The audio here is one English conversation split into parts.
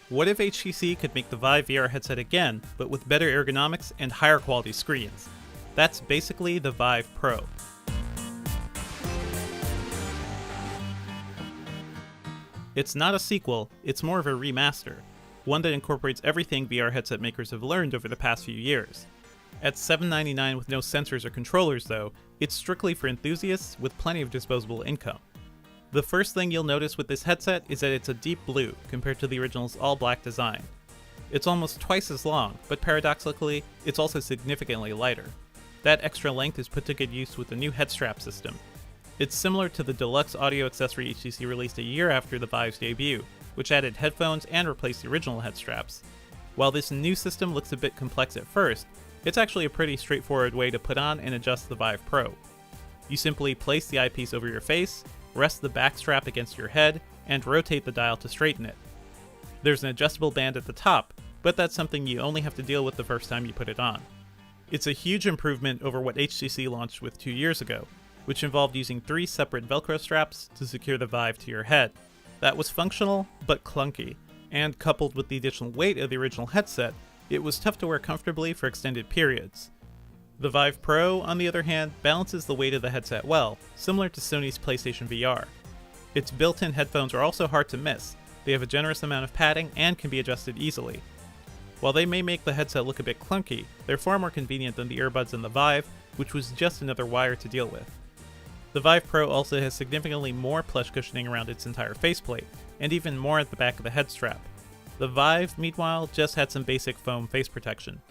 What if HTC could make the Vive VR headset again, but with better ergonomics and higher quality screens? That's basically the Vive Pro. It's not a sequel, it's more of a remaster, one that incorporates everything VR headset makers have learned over the past few years. At $799 with no sensors or controllers though, it's strictly for enthusiasts with plenty of disposable income. The first thing you'll notice with this headset is that it's a deep blue compared to the original's all-black design. It's almost twice as long, but paradoxically, it's also significantly lighter. That extra length is put to good use with the new head strap system. It's similar to the deluxe audio accessory HTC released a year after the Vive's debut, which added headphones and replaced the original head straps. While this new system looks a bit complex at first, it's actually a pretty straightforward way to put on and adjust the Vive Pro. You simply place the eyepiece over your face, rest the back strap against your head, and rotate the dial to straighten it. There's an adjustable band at the top, but that's something you only have to deal with the first time you put it on. It's a huge improvement over what HTC launched with 2 years ago, which involved using 3 separate Velcro straps to secure the Vive to your head. That was functional, but clunky, and coupled with the additional weight of the original headset, it was tough to wear comfortably for extended periods. The Vive Pro, on the other hand, balances the weight of the headset well, similar to Sony's PlayStation VR. Its built-in headphones are also hard to miss. They have a generous amount of padding and can be adjusted easily. While they may make the headset look a bit clunky, they're far more convenient than the earbuds in the Vive, which was just another wire to deal with. The Vive Pro also has significantly more plush cushioning around its entire faceplate, and even more at the back of the head strap. The Vive, meanwhile, just had some basic foam face protection.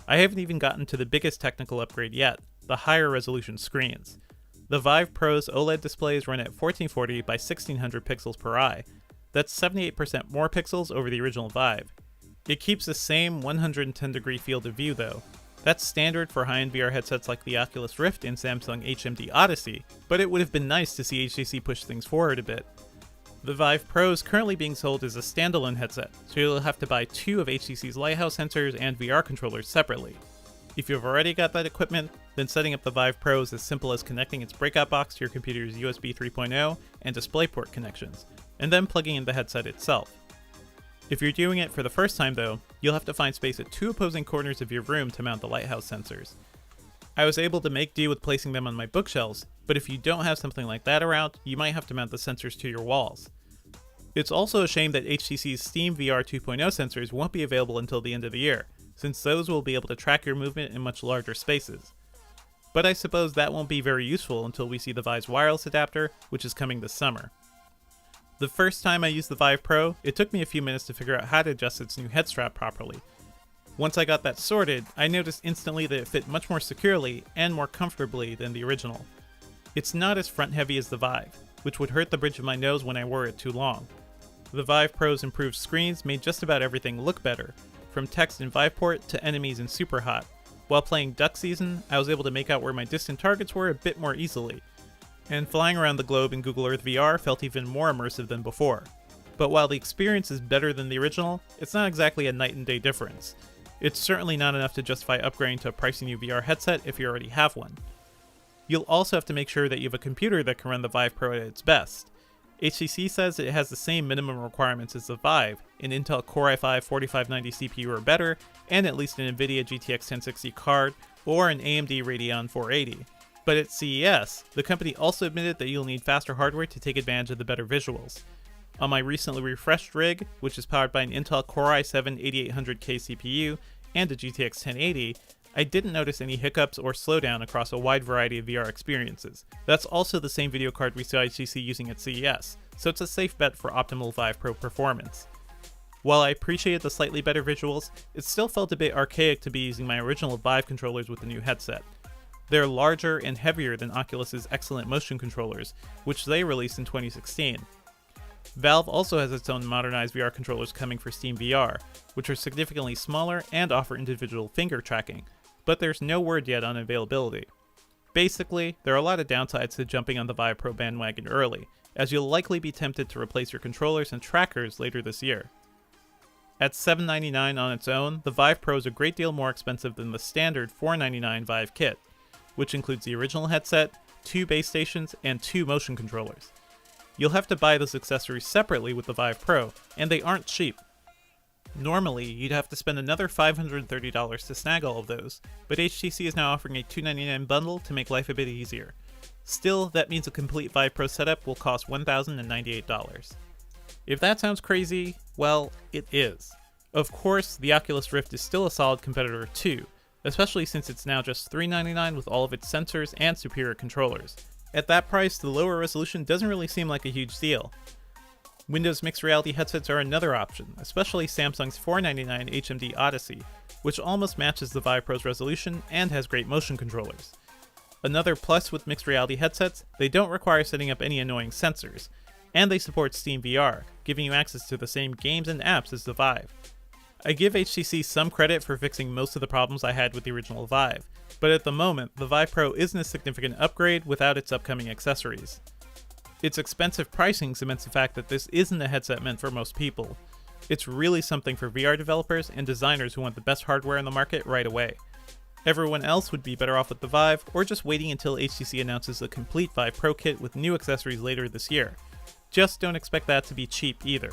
I haven't even gotten to the biggest technical upgrade yet, the higher resolution screens. The Vive Pro's OLED displays run at 1440 by 1600 pixels per eye. That's 78% more pixels over the original Vive. It keeps the same 110 degree field of view though. That's standard for high-end VR headsets like the Oculus Rift and Samsung HMD Odyssey, but it would have been nice to see HTC push things forward a bit. The Vive Pro is currently being sold as a standalone headset, so you'll have to buy 2 of HTC's Lighthouse sensors and VR controllers separately. If you've already got that equipment, then setting up the Vive Pro is as simple as connecting its breakout box to your computer's USB 3.0 and DisplayPort connections, and then plugging in the headset itself. If you're doing it for the first time though, you'll have to find space at 2 opposing corners of your room to mount the Lighthouse sensors. I was able to make do with placing them on my bookshelves, but if you don't have something like that around, you might have to mount the sensors to your walls. It's also a shame that HTC's Steam VR 2.0 sensors won't be available until the end of the year, since those will be able to track your movement in much larger spaces. But I suppose that won't be very useful until we see the Vive's wireless adapter, which is coming this summer. The first time I used the Vive Pro, it took me a few minutes to figure out how to adjust its new head strap properly. Once I got that sorted, I noticed instantly that it fit much more securely and more comfortably than the original. It's not as front heavy as the Vive, which would hurt the bridge of my nose when I wore it too long. The Vive Pro's improved screens made just about everything look better, from text in Viveport to enemies in Superhot. While playing Duck Season, I was able to make out where my distant targets were a bit more easily. And flying around the globe in Google Earth VR felt even more immersive than before. But while the experience is better than the original, it's not exactly a night and day difference. It's certainly not enough to justify upgrading to a pricey new VR headset if you already have one. You'll also have to make sure that you have a computer that can run the Vive Pro at its best. HTC says it has the same minimum requirements as the Vive, an Intel Core i5-4590 CPU or better, and at least an NVIDIA GTX 1060 card or an AMD Radeon 480. But at CES, the company also admitted that you'll need faster hardware to take advantage of the better visuals. On my recently refreshed rig, which is powered by an Intel Core i7-8800K CPU and a GTX 1080, I didn't notice any hiccups or slowdown across a wide variety of VR experiences. That's also the same video card we saw HTC using at CES, so it's a safe bet for optimal Vive Pro performance. While I appreciated the slightly better visuals, it still felt a bit archaic to be using my original Vive controllers with the new headset. They're larger and heavier than Oculus's excellent motion controllers, which they released in 2016. Valve also has its own modernized VR controllers coming for Steam VR, which are significantly smaller and offer individual finger tracking, but there's no word yet on availability. Basically, there are a lot of downsides to jumping on the Vive Pro bandwagon early, as you'll likely be tempted to replace your controllers and trackers later this year. At $799 on its own, the Vive Pro is a great deal more expensive than the standard $499 Vive kit, which includes the original headset, 2 base stations, and 2 motion controllers. You'll have to buy those accessories separately with the Vive Pro, and they aren't cheap. Normally, you'd have to spend another $530 to snag all of those, but HTC is now offering a $299 bundle to make life a bit easier. Still, that means a complete Vive Pro setup will cost $1,098. If that sounds crazy, well, it is. Of course, the Oculus Rift is still a solid competitor too, especially since it's now just $399 with all of its sensors and superior controllers. At that price, the lower resolution doesn't really seem like a huge deal. Windows mixed reality headsets are another option, especially Samsung's $499 HMD Odyssey, which almost matches the Vive Pro's resolution and has great motion controllers. Another plus with mixed reality headsets, they don't require setting up any annoying sensors, and they support Steam VR, giving you access to the same games and apps as the Vive. I give HTC some credit for fixing most of the problems I had with the original Vive, but at the moment, the Vive Pro isn't a significant upgrade without its upcoming accessories. Its expensive pricing cements the fact that this isn't a headset meant for most people. It's really something for VR developers and designers who want the best hardware in the market right away. Everyone else would be better off with the Vive, or just waiting until HTC announces a complete Vive Pro kit with new accessories later this year. Just don't expect that to be cheap either.